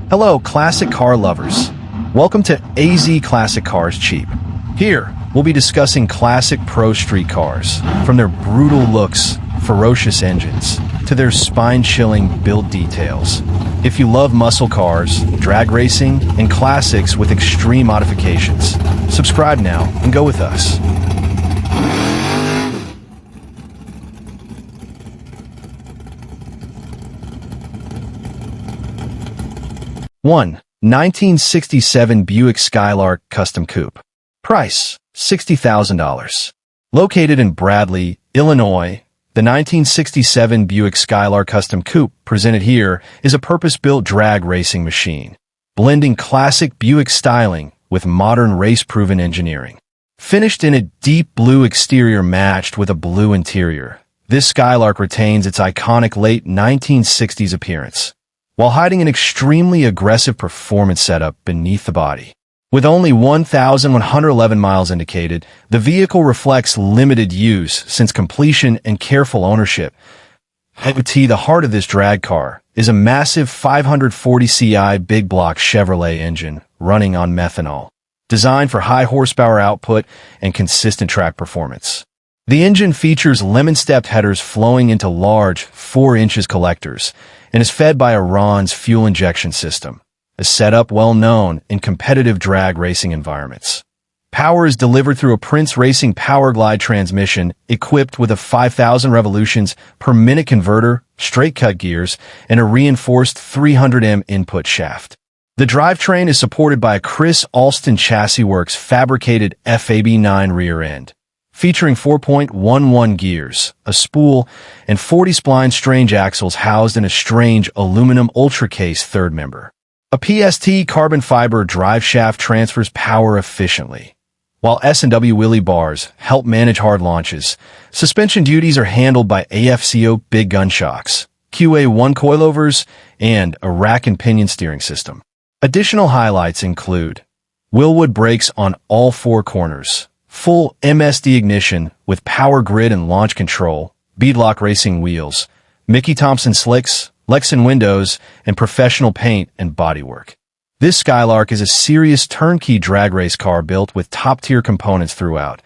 Hello, classic car lovers. Welcome to AZ Classic Cars Cheap. Here, we'll be discussing classic Prostreet cars, from their brutal looks, ferocious engines, to their spine-chilling build details. If you love muscle cars, drag racing, and classics with extreme modifications, subscribe now and go with us. One, 1967 Buick Skylark Custom Coupe. Price, $60,000. Located in Bradley, Illinois, the 1967 Buick Skylark Custom Coupe presented here is a purpose-built drag racing machine, blending classic Buick styling with modern race-proven engineering. Finished in a deep blue exterior matched with a blue interior, this Skylark retains its iconic late 1960s appearance, while hiding an extremely aggressive performance setup beneath the body. With only 1,111 miles indicated, the vehicle reflects limited use since completion and careful ownership. The heart of this drag car is a massive 540 CI big block Chevrolet engine running on methanol, designed for high horsepower output and consistent track performance. The engine features lemon-stepped headers flowing into large 4-inch collectors and is fed by a Ron's fuel injection system, a setup well known in competitive drag racing environments. Power is delivered through a Prince Racing Power Glide transmission equipped with a 5,000 revolutions per minute converter, straight-cut gears, and a reinforced 300M input shaft. The drivetrain is supported by a Chris Alston Chassis Works fabricated FAB9 rear end, featuring 4.11 gears, a spool, and 40-spline strange axles housed in a strange aluminum ultra-case third member. A PST carbon fiber drive shaft transfers power efficiently, while S&W wheelie bars help manage hard launches. Suspension duties are handled by AFCO big gun shocks, QA1 coilovers, and a rack and pinion steering system. Additional highlights include Willwood brakes on all 4 corners, full MSD ignition with power grid and launch control, beadlock racing wheels, Mickey Thompson slicks, Lexan windows, and professional paint and bodywork. This Skylark is a serious turnkey drag race car built with top-tier components throughout,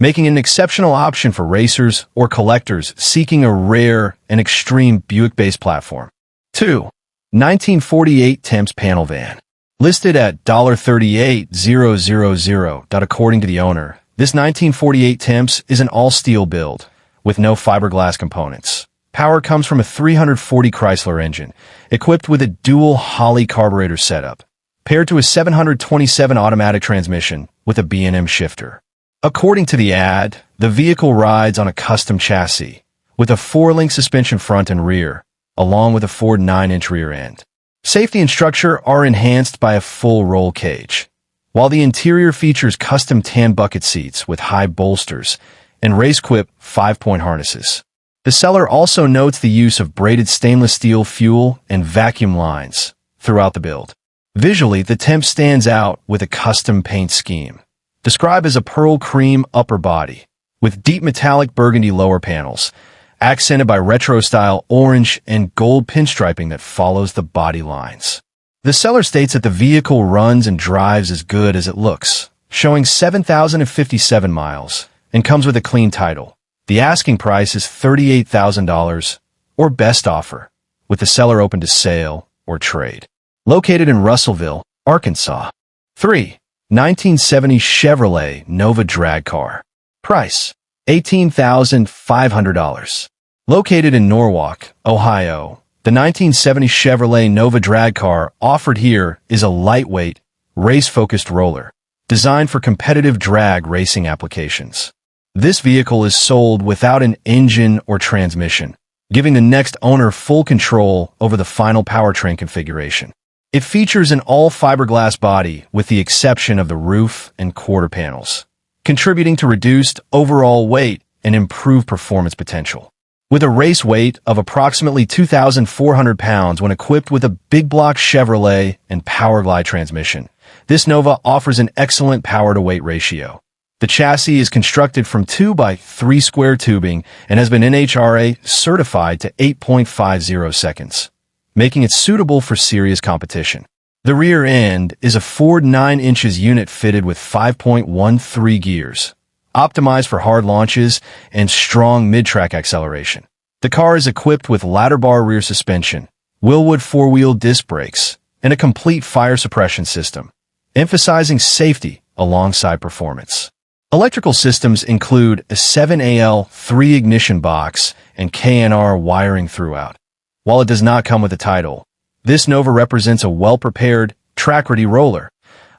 making it an exceptional option for racers or collectors seeking a rare and extreme Buick-based platform. 2. 1948 Temps panel van. Listed at $38,000. According to the owner, this 1948 Temps is an all-steel build, with no fiberglass components. Power comes from a 340 Chrysler engine, equipped with a dual Holley carburetor setup, paired to a 727 automatic transmission with a B&M shifter. According to the ad, the vehicle rides on a custom chassis, with a 4-link suspension front and rear, along with a Ford 9-inch rear end. Safety and structure are enhanced by a full roll cage, while the interior features custom tan bucket seats with high bolsters and RaceQuip 5-point harnesses. The seller also notes the use of braided stainless steel fuel and vacuum lines throughout the build. Visually, the Temp stands out with a custom paint scheme, described as a pearl cream upper body, with deep metallic burgundy lower panels, accented by retro-style orange and gold pinstriping that follows the body lines. The seller states that the vehicle runs and drives as good as it looks, showing 7,057 miles, and comes with a clean title. The asking price is $38,000, or best offer, with the seller open to sale or trade. Located in Russellville, Arkansas. 3. 1970 Chevrolet Nova drag car. Price, $18,500. Located in Norwalk, Ohio, the 1970 Chevrolet Nova drag car offered here is a lightweight, race-focused roller, designed for competitive drag racing applications. This vehicle is sold without an engine or transmission, giving the next owner full control over the final powertrain configuration. It features an all-fiberglass body with the exception of the roof and quarter panels, contributing to reduced overall weight and improved performance potential. With a race weight of approximately 2,400 pounds when equipped with a big block Chevrolet and Power Glide transmission, this Nova offers an excellent power-to-weight ratio. The chassis is constructed from 2x3 square tubing and has been NHRA certified to 8.50 seconds, making it suitable for serious competition. The rear end is a Ford 9 inches unit fitted with 5.13 gears, optimized for hard launches and strong mid-track acceleration. The car is equipped with ladder bar rear suspension, Willwood four-wheel disc brakes, and a complete fire suppression system, emphasizing safety alongside performance. Electrical systems include a 7AL3 ignition box and KNR wiring throughout. While it does not come with a title, this Nova represents a well-prepared, track-ready roller,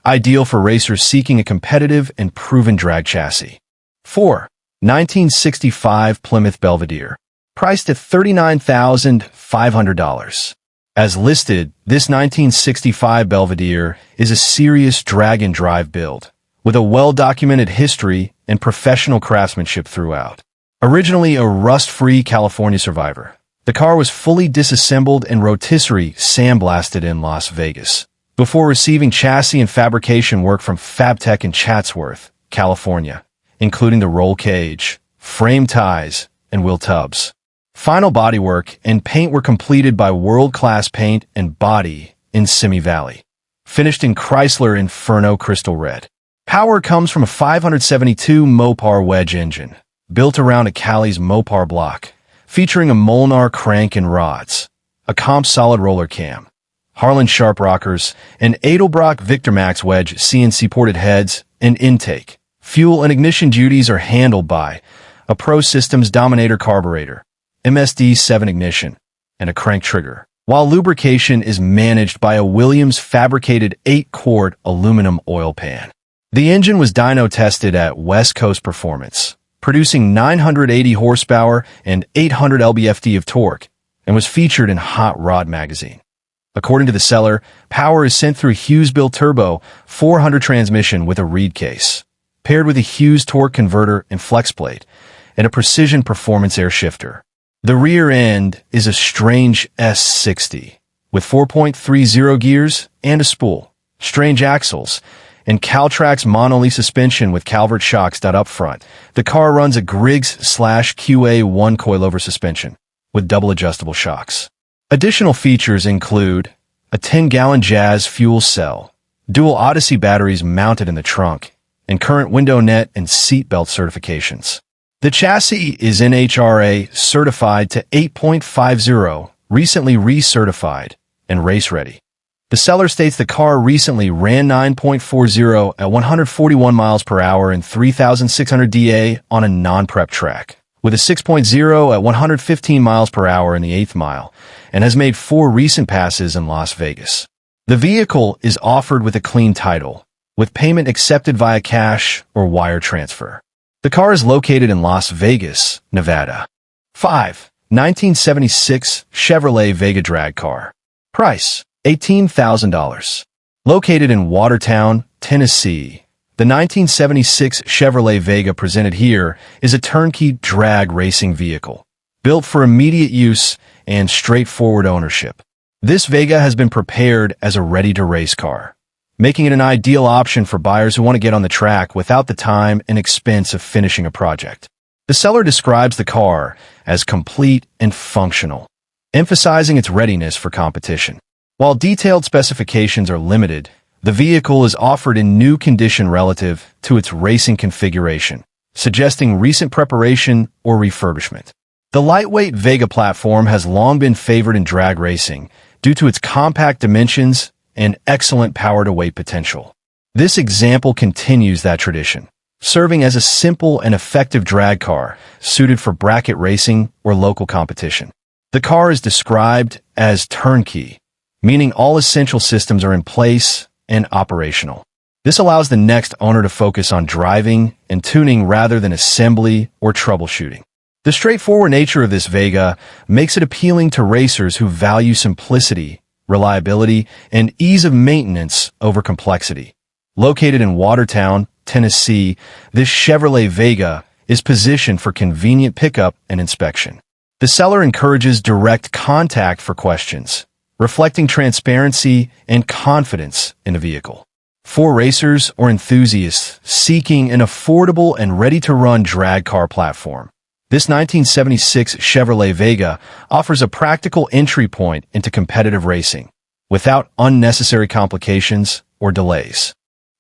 ideal for racers seeking a competitive and proven drag chassis. 4. 1965 Plymouth Belvedere, priced at $39,500. As listed, this 1965 Belvedere is a serious drag-and-drive build, with a well-documented history and professional craftsmanship throughout. Originally a rust-free California survivor, the car was fully disassembled and rotisserie sandblasted in Las Vegas, before receiving chassis and fabrication work from Fabtech in Chatsworth, California, including the roll cage, frame ties, and wheel tubs. Final bodywork and paint were completed by world-class paint and body in Simi Valley, finished in Chrysler Inferno Crystal Red. Power comes from a 572 Mopar wedge engine, built around a Cali's Mopar block, featuring a Molnar crank and rods, a Comp solid roller cam, Harlan Sharp rockers, and Edelbrock Victormax wedge CNC-ported heads and intake. Fuel and ignition duties are handled by a Pro Systems Dominator carburetor, MSD7 ignition, and a crank trigger, while lubrication is managed by a Williams fabricated 8-quart aluminum oil pan. The engine was dyno tested at West Coast Performance, producing 980 horsepower and 800 lb-ft of torque, and was featured in Hot Rod magazine. According to the seller, power is sent through Hughes-built turbo 400 transmission with a reed case, paired with a Hughes torque converter and flex plate, and a precision performance air shifter. The rear end is a Strange S60, with 4.30 gears and a spool, Strange axles, and Caltrax monoline suspension with Calvert shocks. Up front, the car runs a Griggs/QA1 coilover suspension with double adjustable shocks. Additional features include a 10-gallon Jazz fuel cell, dual Odyssey batteries mounted in the trunk, and current window net and seatbelt certifications. The chassis is NHRA certified to 8.50, recently recertified, and race-ready. The seller states the car recently ran 9.40 at 141 miles per hour and 3,600 DA on a non-prep track, with a 6.0 at 115 miles per hour in the 8th mile, and has made 4 recent passes in Las Vegas. The vehicle is offered with a clean title, with payment accepted via cash or wire transfer. The car is located in Las Vegas, Nevada. 5. 1976 Chevrolet Vega drag car. Price: $18,000. Located in Watertown, Tennessee, the 1976 Chevrolet Vega presented here is a turnkey drag racing vehicle, built for immediate use and straightforward ownership. This Vega has been prepared as a ready-to-race car, making it an ideal option for buyers who want to get on the track without the time and expense of finishing a project. The seller describes the car as complete and functional, emphasizing its readiness for competition. While detailed specifications are limited, the vehicle is offered in new condition relative to its racing configuration, suggesting recent preparation or refurbishment. The lightweight Vega platform has long been favored in drag racing due to its compact dimensions and excellent power-to-weight potential. This example continues that tradition, serving as a simple and effective drag car suited for bracket racing or local competition. The car is described as turnkey, meaning all essential systems are in place and operational. This allows the next owner to focus on driving and tuning rather than assembly or troubleshooting. The straightforward nature of this Vega makes it appealing to racers who value simplicity, reliability, and ease of maintenance over complexity. Located in Watertown, Tennessee, this Chevrolet Vega is positioned for convenient pickup and inspection. The seller encourages direct contact for questions, reflecting transparency and confidence in the vehicle. For racers or enthusiasts seeking an affordable and ready-to-run drag car platform, this 1976 Chevrolet Vega offers a practical entry point into competitive racing, without unnecessary complications or delays.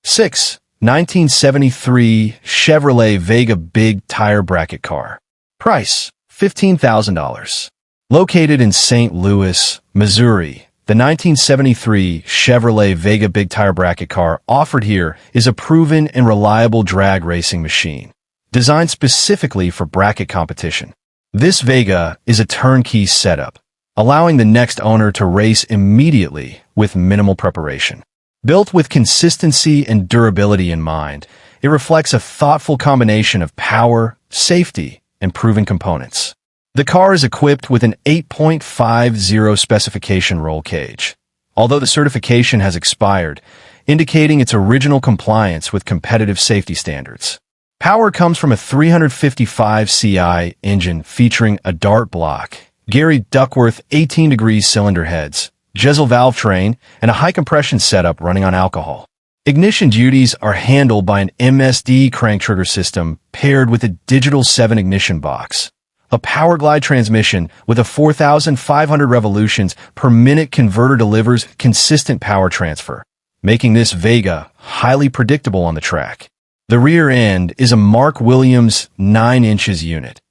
6. 1973 Chevrolet Vega Big Tire Bracket Car. Price, $15,000. Located in St. Louis, Missouri, the 1973 Chevrolet Vega Big Tire Bracket Car offered here is a proven and reliable drag racing machine, designed specifically for bracket competition. This Vega is a turnkey setup, allowing the next owner to race immediately with minimal preparation. Built with consistency and durability in mind, it reflects a thoughtful combination of power, safety, and proven components. The car is equipped with an 8.50 specification roll cage, although the certification has expired, indicating its original compliance with competitive safety standards. Power comes from a 355 CI engine featuring a dart block, Gary Duckworth 18-degree cylinder heads, Jezel valve train, and a high-compression setup running on alcohol. Ignition duties are handled by an MSD crank trigger system paired with a digital 7 ignition box. A power glide transmission with a 4,500 revolutions per minute converter delivers consistent power transfer, making this Vega highly predictable on the track. The rear end is a Mark Williams 9 inches unit,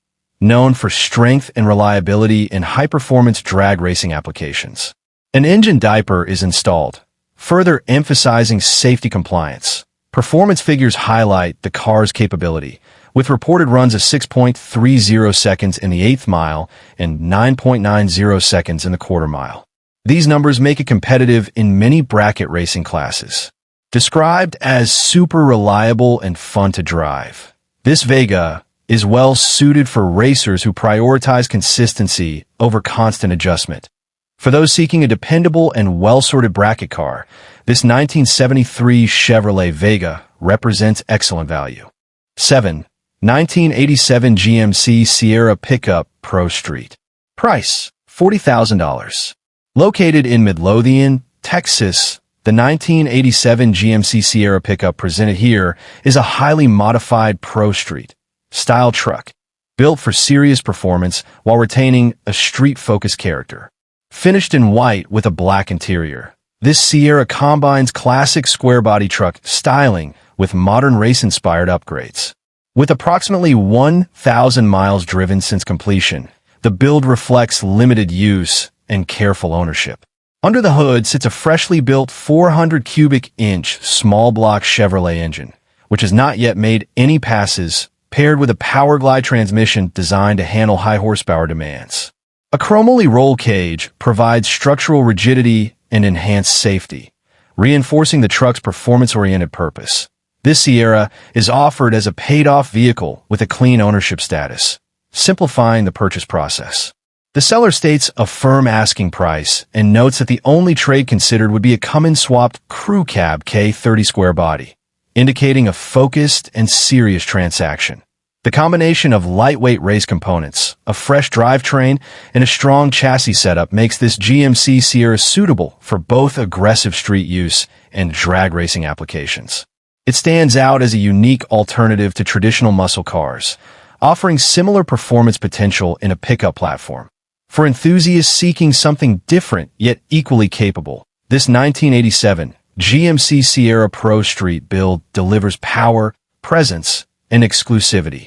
known for strength and reliability in high-performance drag racing applications. An engine diaper is installed, further emphasizing safety compliance. Performance figures highlight the car's capability, with reported runs of 6.30 seconds in the eighth mile and 9.90 seconds in the quarter mile. These numbers make it competitive in many bracket racing classes. Described as super reliable and fun to drive, this Vega is well suited for racers who prioritize consistency over constant adjustment. For those seeking a dependable and well-sorted bracket car, this 1973 Chevrolet Vega represents excellent value. 7. 1987 GMC Sierra Pickup Prostreet. Price, $40,000. Located in Midlothian, Texas, the 1987 GMC Sierra Pickup presented here is a highly modified Prostreet style truck, built for serious performance while retaining a street-focused character. Finished in white with a black interior, this Sierra combines classic square-body truck styling with modern race-inspired upgrades. With approximately 1,000 miles driven since completion, the build reflects limited use and careful ownership. Under the hood sits a freshly built 400 cubic inch small block Chevrolet engine, which has not yet made any passes, paired with a power glide transmission designed to handle high horsepower demands. A chromoly roll cage provides structural rigidity and enhanced safety, reinforcing the truck's performance-oriented purpose. This Sierra is offered as a paid-off vehicle with a clean ownership status, simplifying the purchase process. The seller states a firm asking price and notes that the only trade considered would be a Cummins-swapped crew cab K30 square body, indicating a focused and serious transaction. The combination of lightweight race components, a fresh drivetrain, and a strong chassis setup makes this GMC Sierra suitable for both aggressive street use and drag racing applications. It stands out as a unique alternative to traditional muscle cars, offering similar performance potential in a pickup platform. For enthusiasts seeking something different yet equally capable, this 1987 GMC Sierra Prostreet build delivers power, presence, and exclusivity.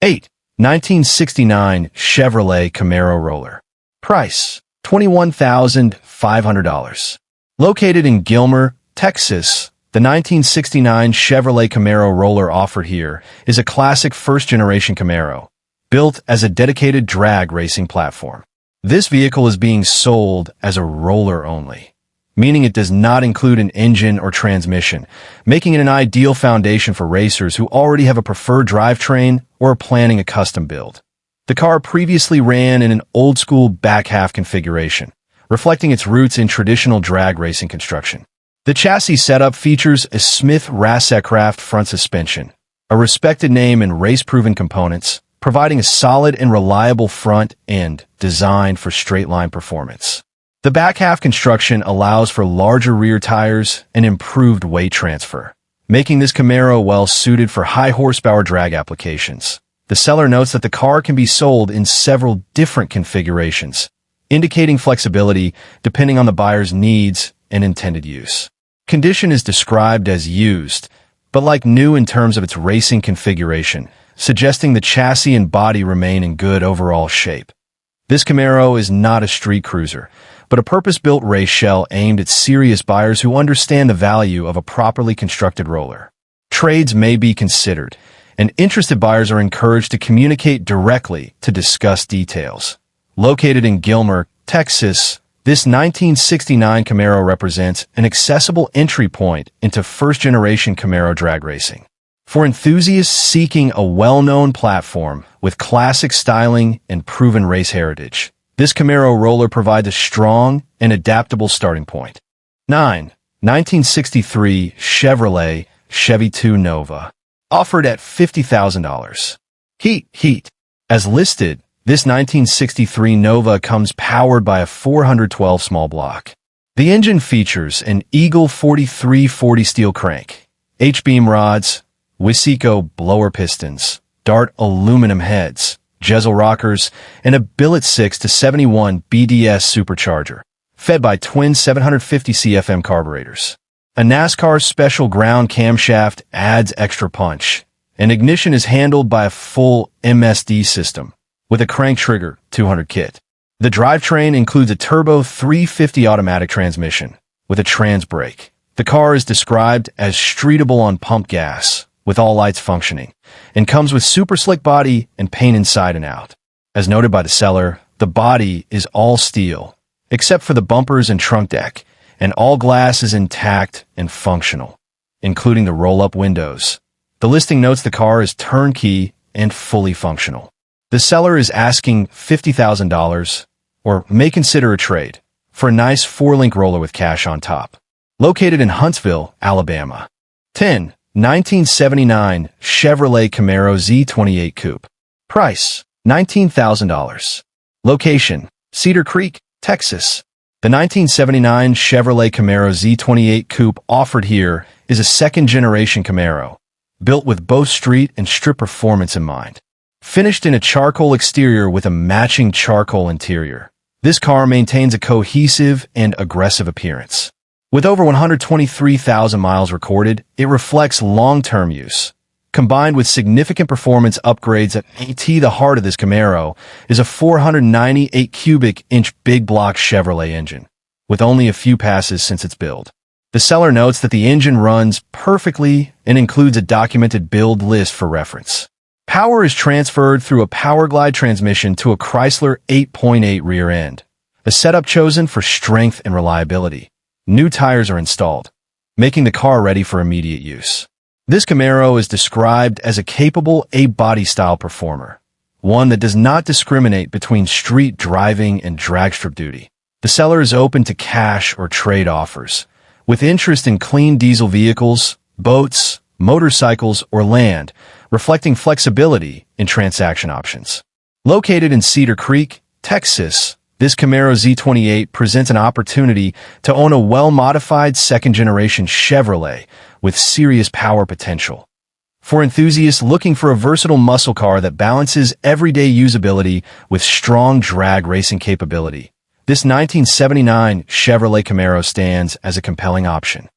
8. 1969 Chevrolet Camaro Roller. Price, $21,500. Located in Gilmer, Texas, the 1969 Chevrolet Camaro Roller offered here is a classic first-generation Camaro, built as a dedicated drag racing platform. This vehicle is being sold as a roller only, meaning it does not include an engine or transmission, making it an ideal foundation for racers who already have a preferred drivetrain or are planning a custom build. The car previously ran in an old-school back-half configuration, reflecting its roots in traditional drag racing construction. The chassis setup features a Smith-Rassecraft front suspension, a respected name in race-proven components, providing a solid and reliable front end designed for straight-line performance. The back-half construction allows for larger rear tires and improved weight transfer, making this Camaro well-suited for high-horsepower drag applications. The seller notes that the car can be sold in several different configurations, indicating flexibility depending on the buyer's needs and intended use. Condition is described as used, but like new in terms of its racing configuration, suggesting the chassis and body remain in good overall shape. This Camaro is not a street cruiser, but a purpose-built race shell aimed at serious buyers who understand the value of a properly constructed roller. Trades may be considered, and interested buyers are encouraged to communicate directly to discuss details. Located in Gilmer, Texas, this 1969 Camaro represents an accessible entry point into first-generation Camaro drag racing. For enthusiasts seeking a well-known platform with classic styling and proven race heritage, this Camaro roller provides a strong and adaptable starting point. 9. 1963 Chevrolet Chevy 2 Nova. Offered at $50,000. Heat. As listed, this 1963 Nova comes powered by a 412 small block. The engine features an Eagle 4340 steel crank, H-beam rods, Wisico blower pistons, Dart aluminum heads, Jezel rockers, and a billet 6-71 BDS supercharger, fed by twin 750 CFM carburetors. A NASCAR special ground camshaft adds extra punch, and ignition is handled by a full MSD system with a crank trigger 200 kit. The drivetrain includes a turbo 350 automatic transmission with a trans brake. The car is described as streetable on pump gas, with all lights functioning, and comes with super slick body and paint inside and out. As noted by the seller, the body is all steel, except for the bumpers and trunk deck, and all glass is intact and functional, including the roll-up windows. The listing notes the car is turnkey and fully functional. The seller is asking $50,000, or may consider a trade, for a nice 4-link roller with cash on top. Located in Huntsville, Alabama. 10. 1979 Chevrolet Camaro Z28 Coupe. Price, $19,000. Location, Cedar Creek, Texas. The 1979 Chevrolet Camaro Z28 Coupe offered here is a second-generation Camaro, built with both street and strip performance in mind. Finished in a charcoal exterior with a matching charcoal interior, this car maintains a cohesive and aggressive appearance. With over 123,000 miles recorded, it reflects long-term use. Combined with significant performance upgrades at the heart of this Camaro is a 498 cubic inch big block Chevrolet engine, with only a few passes since its build. The seller notes that the engine runs perfectly and includes a documented build list for reference. Power is transferred through a Powerglide transmission to a Chrysler 8.8 rear end, a setup chosen for strength and reliability. New tires are installed, making the car ready for immediate use. This Camaro is described as a capable A-body style performer, one that does not discriminate between street driving and drag strip duty. The seller is open to cash or trade offers, with interest in clean diesel vehicles, boats, motorcycles, or land, reflecting flexibility in transaction options. Located in Cedar Creek, Texas, this Camaro Z28 presents an opportunity to own a well-modified second-generation Chevrolet with serious power potential. For enthusiasts looking for a versatile muscle car that balances everyday usability with strong drag racing capability, this 1979 Chevrolet Camaro stands as a compelling option.